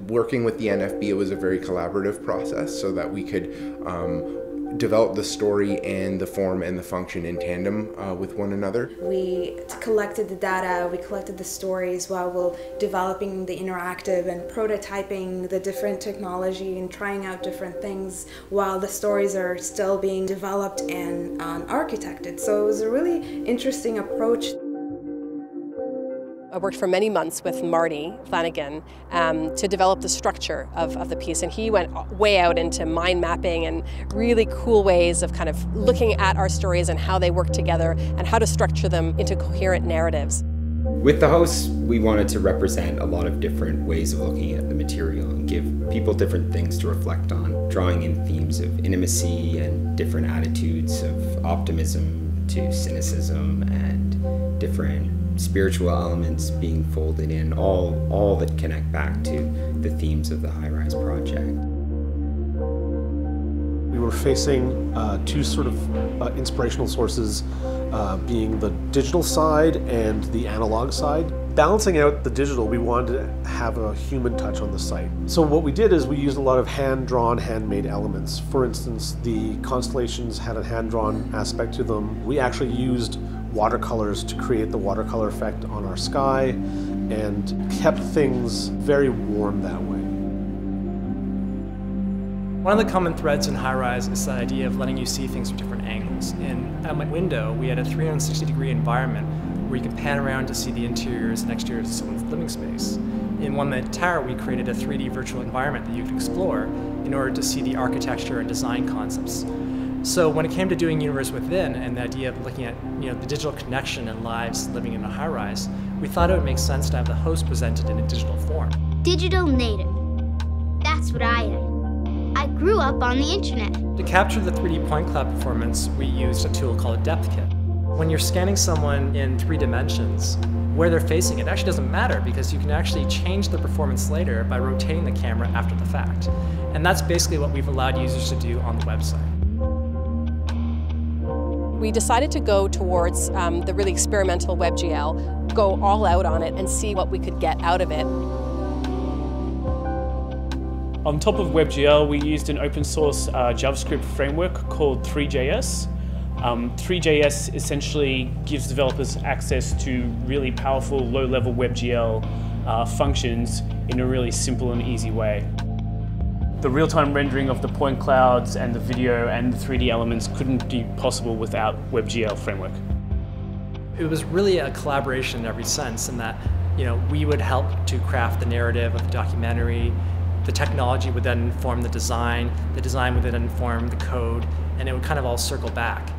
Working with the NFB, it was a very collaborative process so that we could develop the story and the form and the function in tandem with one another. We collected the data, we collected the stories while we're developing the interactive and prototyping the different technology and trying out different things while the stories are still being developed and architected. So it was a really interesting approach. I worked for many months with Marty Flanagan to develop the structure of the piece, and he went way out into mind mapping and really cool ways of kind of looking at our stories and how they work together and how to structure them into coherent narratives. With the house, we wanted to represent a lot of different ways of looking at the material and give people different things to reflect on, drawing in themes of intimacy and different attitudes of optimism to cynicism and different spiritual elements being folded in, all that connect back to the themes of the Highrise project. We were facing two sort of inspirational sources, being the digital side and the analog side. Balancing out the digital, we wanted to have a human touch on the site. So what we did is we used a lot of hand-drawn, handmade elements. For instance, the constellations had a hand-drawn aspect to them. We actually used watercolors to create the watercolor effect on our sky and kept things very warm that way. One of the common threads in Highrise is the idea of letting you see things from different angles. At my window, we had a 360-degree environment where you could pan around to see the interiors and exteriors of someone's living space. In One Minute Tower, we created a 3D virtual environment that you could explore in order to see the architecture and design concepts. So when it came to doing Universe Within and the idea of looking at the digital connection and lives living in a high-rise, we thought it would make sense to have the host presented in a digital form. Digital native. That's what I am. I grew up on the internet. To capture the 3D point cloud performance, we used a tool called a depth kit. When you're scanning someone in 3 dimensions, where they're facing, it actually doesn't matter because you can actually change the performance later by rotating the camera after the fact. And that's basically what we've allowed users to do on the website. We decided to go towards the really experimental WebGL, go all out on it and see what we could get out of it. On top of WebGL, we used an open source JavaScript framework called 3JS. 3JS essentially gives developers access to really powerful low-level WebGL functions in a really simple and easy way. The real-time rendering of the point clouds and the video and the 3D elements couldn't be possible without WebGL framework. It was really a collaboration in every sense in that we would help to craft the narrative of the documentary, the technology would then inform the design would then inform the code, and it would kind of all circle back.